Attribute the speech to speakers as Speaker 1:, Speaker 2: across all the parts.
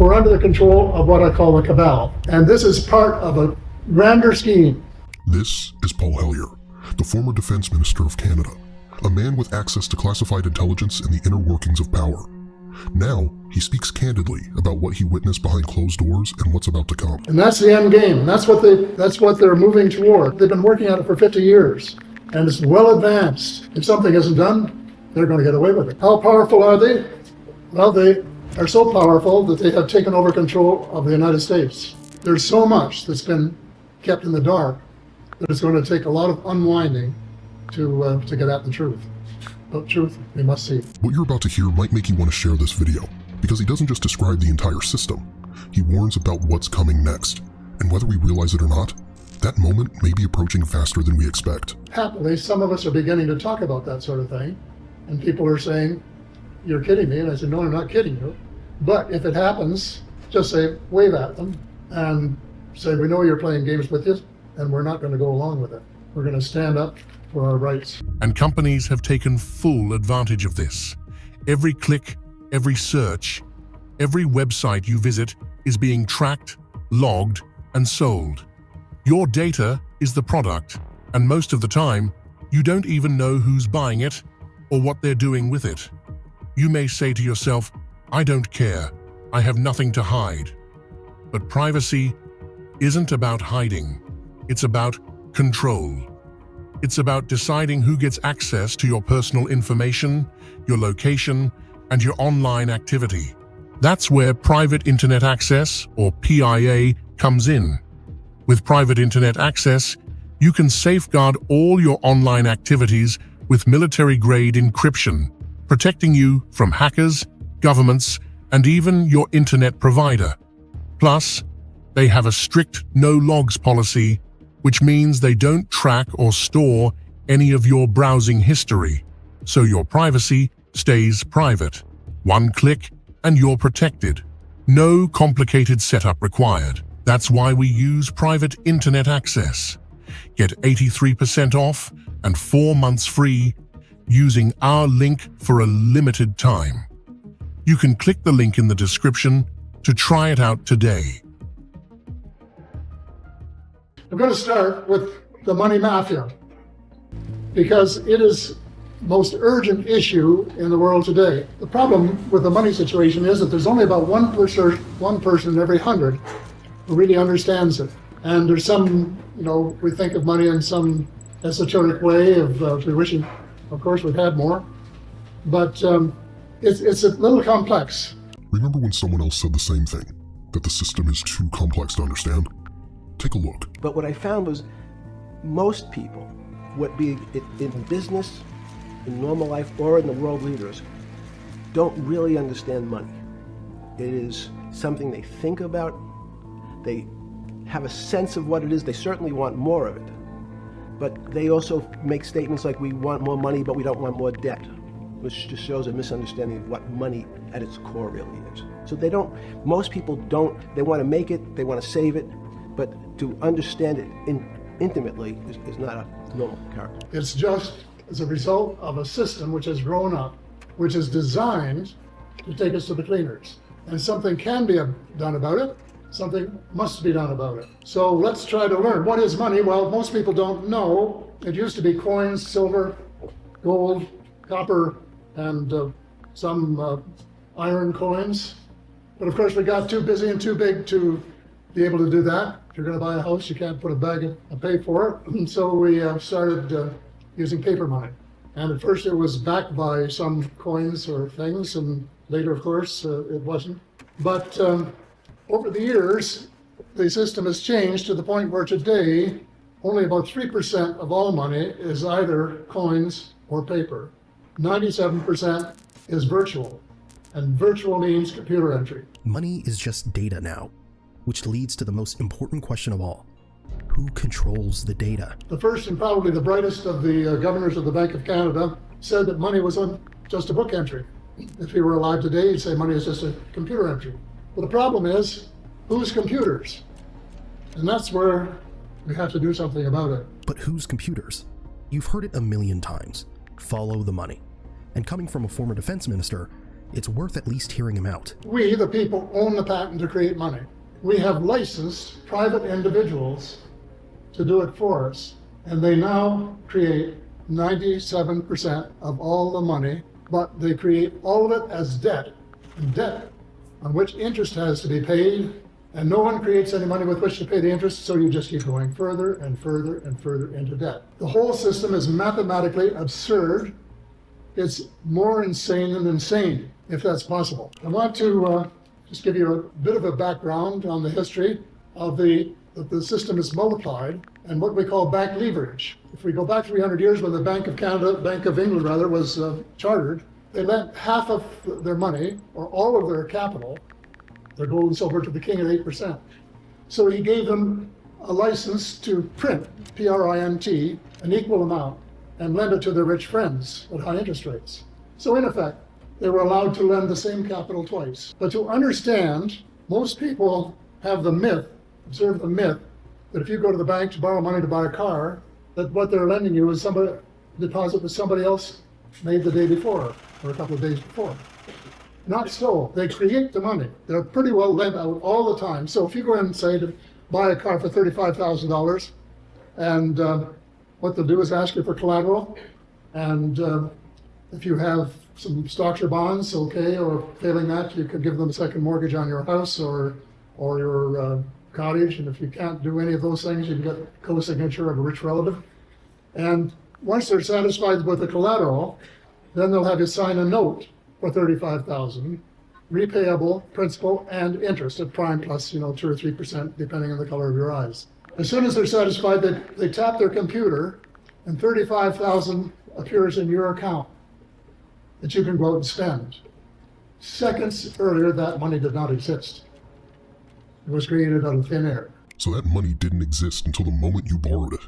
Speaker 1: We're under the control of what I call a cabal. And this is part of a grander scheme.
Speaker 2: This is Paul Hellyer, the former Defense Minister of Canada, a man with access to classified intelligence and the inner workings of power. Now, he speaks candidly about what he witnessed behind closed doors and what's about to come.
Speaker 1: And that's the end game. That's what they're moving toward. They've been working on it for 50 years, and it's well advanced. If something isn't done, they're going to get away with it. How powerful are they? Well, they are so powerful that they have taken over control of the United States. There's so much that's been kept in the dark that it's going to take a lot of unwinding to get at the truth. But truth, we must see.
Speaker 2: What you're about to hear might make you want to share this video, because he doesn't just describe the entire system. He warns about what's coming next, and whether we realize it or not, that moment may be approaching faster than we expect.
Speaker 1: Happily, some of us are beginning to talk about that sort of thing, and people are saying, "You're kidding me," and I said, "No, I'm not kidding you. But if it happens, just say, wave at them, and say, we know you're playing games with us, and we're not going to go along with it. We're going to stand up for our rights."
Speaker 3: And companies have taken full advantage of this. Every click, every search, every website you visit is being tracked, logged, and sold. Your data is the product, and most of the time, you don't even know who's buying it or what they're doing with it. You may say to yourself, "I don't care. I have nothing to hide." But privacy isn't about hiding. It's about control. It's about deciding who gets access to your personal information, your location, and your online activity. That's where Private Internet Access, or PIA, comes in. With Private Internet Access, you can safeguard all your online activities with military-grade encryption, protecting you from hackers, governments, and even your internet provider. Plus, they have a strict no-logs policy, which means they don't track or store any of your browsing history, so your privacy stays private. One click and you're protected. No complicated setup required. That's why we use Private Internet Access. Get 83% off and 4 months free using our link for a limited time. You can click the link in the description to try it out today.
Speaker 1: I'm going to start with the money mafia, because it is the most urgent issue in the world today. The problem with the money situation is that there's only about one person in every 100 who really understands it. And there's some, we think of money in some esoteric way of we wishing, of course, we'd had more. But it's a little complex.
Speaker 2: Remember when someone else said the same thing, that the system is too complex to understand? Take a look.
Speaker 4: But what I found was most people, be it in business, in normal life, or in the world leaders, don't really understand money. It is something they think about. They have a sense of what it is. They certainly want more of it. But they also make statements like, we want more money, but we don't want more debt, which just shows a misunderstanding of what money at its core really is. So most people don't, they want to make it, they want to save it, but to understand it intimately is not a normal character.
Speaker 1: It's just as a result of a system which has grown up, which is designed to take us to the cleaners. And something can be done about it, something must be done about it. So let's try to learn. What is money? Well, most people don't know. It used to be coins, silver, gold, copper, and some iron coins. But of course we got too busy and too big to be able to do that. If you're going to buy a house, you can't put a bag and pay for it. So we started using paper money. And at first it was backed by some coins or things, and later, of course, it wasn't. But over the years, the system has changed to the point where today, only about 3% of all money is either coins or paper. 97% is virtual, and virtual means computer entry.
Speaker 5: Money is just data now, which leads to the most important question of all. Who controls the data?
Speaker 1: The first and probably the brightest of the governors of the Bank of Canada said that money was just a book entry. If he were alive today, he'd say money is just a computer entry. But the problem is, whose computers? And that's where we have to do something about it.
Speaker 5: But whose computers? You've heard it a million times. Follow the money. And coming from a former defense minister, it's worth at least hearing him out.
Speaker 1: We, the people, own the patent to create money. We have licensed private individuals to do it for us, and they now create 97% of all the money, but they create all of it as debt, and debt on which interest has to be paid, and no one creates any money with which to pay the interest, so you just keep going further and further and further into debt. The whole system is mathematically absurd. It's more insane than insane, if that's possible. I want to just give you a bit of a background on the history of the system is multiplied and what we call bank leverage. If we go back 300 years when the Bank of Canada, Bank of England rather, was chartered, they lent half of their money, or all of their capital, their gold and silver, to the king at 8%. So he gave them a license to print, P-R-I-N-T, an equal amount, and lend it to their rich friends at high interest rates. So in effect, they were allowed to lend the same capital twice. But to understand, most people have the myth, observe the myth, that if you go to the bank to borrow money to buy a car, that what they're lending you is somebody deposit that somebody else made the day before or a couple of days before. Not so. They create the money. They're pretty well lent out all the time. So if you go in and say to buy a car for $35,000, and what they'll do is ask you for collateral, and if you have some stocks or bonds, okay, or failing that, you could give them a second mortgage on your house or your cottage, and if you can't do any of those things, you can get a co-signature of a rich relative. And once they're satisfied with the collateral, then they'll have you sign a note for $35,000, repayable principal and interest at prime plus, 2 or 3%, depending on the color of your eyes. As soon as they're satisfied, they tap their computer, and $35,000 appears in your account that you can go out and spend. Seconds earlier, that money did not exist. It was created out of thin air.
Speaker 2: So that money didn't exist until the moment you borrowed it.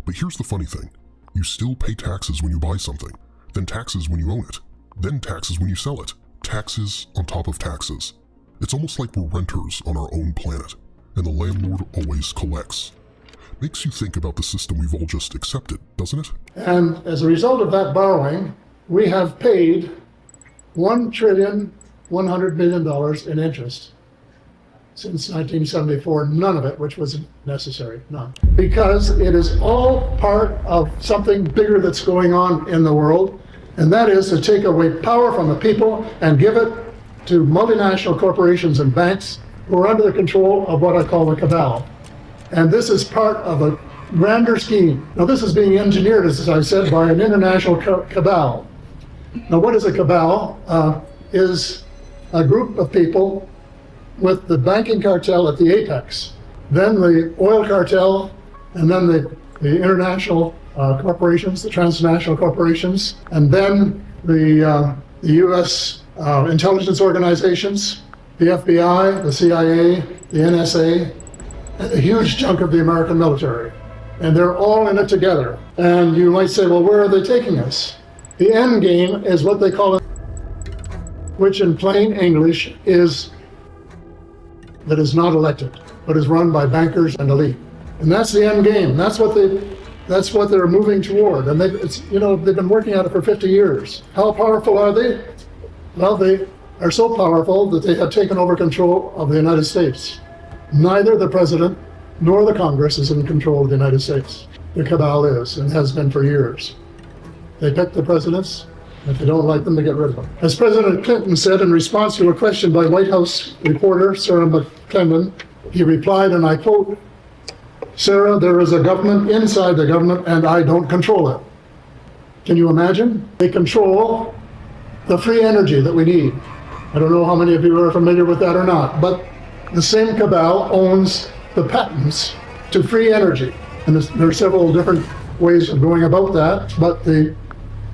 Speaker 2: But here's the funny thing. You still pay taxes when you buy something, then taxes when you own it, then taxes when you sell it. Taxes on top of taxes. It's almost like we're renters on our own planet, and the landlord always collects. Makes you think about the system we've all just accepted, doesn't it?
Speaker 1: And as a result of that borrowing, we have paid $1,100 billion in interest since 1974, none of it which was necessary, none. Because it is all part of something bigger that's going on in the world, and that is to take away power from the people and give it to multinational corporations and banks who are under the control of what I call the cabal. And this is part of a grander scheme. Now this is being engineered, as I said, by an international cabal. Now what is a cabal? Is a group of people with the banking cartel at the apex, then the oil cartel, and then the international corporations, the transnational corporations, and then the U.S. Intelligence organizations, the FBI, the CIA, the NSA, a huge chunk of the American military. And they're all in it together. And you might say, well, where are they taking us? The end game is what they call it, which in plain English is that is not elected, but is run by bankers and elite. And that's the end game. That's what they're moving toward. And they've been working at it for 50 years. How powerful are they? Well, they are so powerful that they have taken over control of the United States. Neither the president nor the Congress is in control of the United States. The cabal is, and has been for years. They pick the presidents. If they don't like them, they get rid of them. As President Clinton said in response to a question by White House reporter Sarah McClellan, he replied, and I quote, "Sarah, there is a government inside the government and I don't control it." Can you imagine? They control the free energy that we need. I don't know how many of you are familiar with that or not, but the same cabal owns the patents to free energy. And there are several different ways of going about that, but the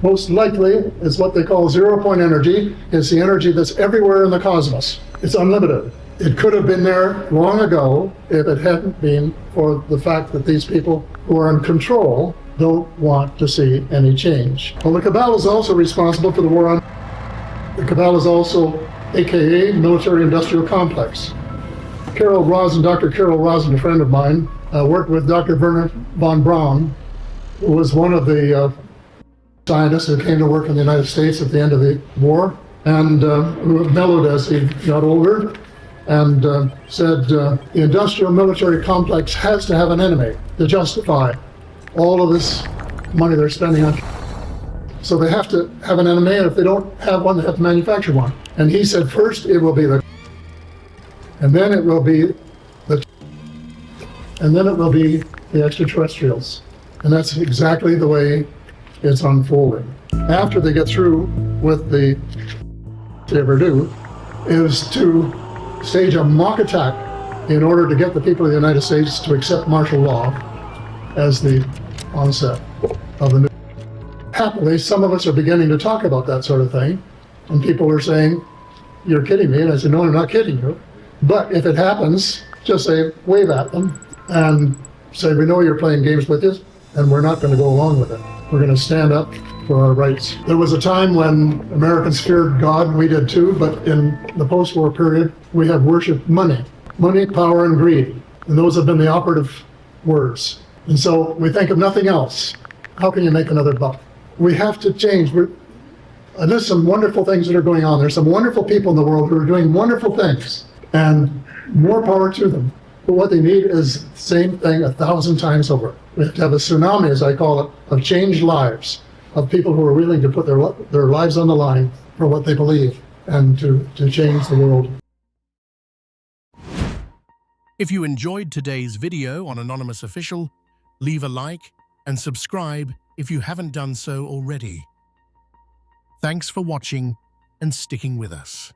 Speaker 1: most likely is what they call zero-point energy. It's the energy that's everywhere in the cosmos. It's unlimited. It could have been there long ago if it hadn't been for the fact that these people who are in control don't want to see any change. Well, the cabal is also responsible for the war on. The cabal is also, AKA, military-industrial complex. Dr. Carol Rosin, a friend of mine, worked with Dr. Werner von Braun, who was one of the scientists who came to work in the United States at the end of the war. and who mellowed as he got older, and said the industrial military complex has to have an enemy to justify all of this money they're spending on. So they have to have an enemy, and if they don't have one, they have to manufacture one. And he said first it will be the, and then it will be the, and then it will be the extraterrestrials. And that's exactly the way it's unfolding. After they get through with the, if they ever do, is to stage a mock attack in order to get the people of the United States to accept martial law as the onset of the new. Happily, some of us are beginning to talk about that sort of thing, and people are saying, "You're kidding me," and I said, "No, I'm not kidding you. But if it happens, just say, wave at them and say, we know you're playing games with us, and we're not going to go along with it. We're going to stand up for our rights." There was a time when Americans feared God, and we did too, but in the post-war period, we have worshipped money. Money, power, and greed. And those have been the operative words. And so we think of nothing else. How can you make another buck? We have to change. And there's some wonderful things that are going on. There's some wonderful people in the world who are doing wonderful things, and more power to them. But what they need is the same thing 1,000 times over. We have to have a tsunami, as I call it, of changed lives, of people who are willing to put their lives on the line for what they believe and to change the world.
Speaker 3: If you enjoyed today's video on Anonymous Official, leave a like and subscribe if you haven't done so already. Thanks for watching and sticking with us.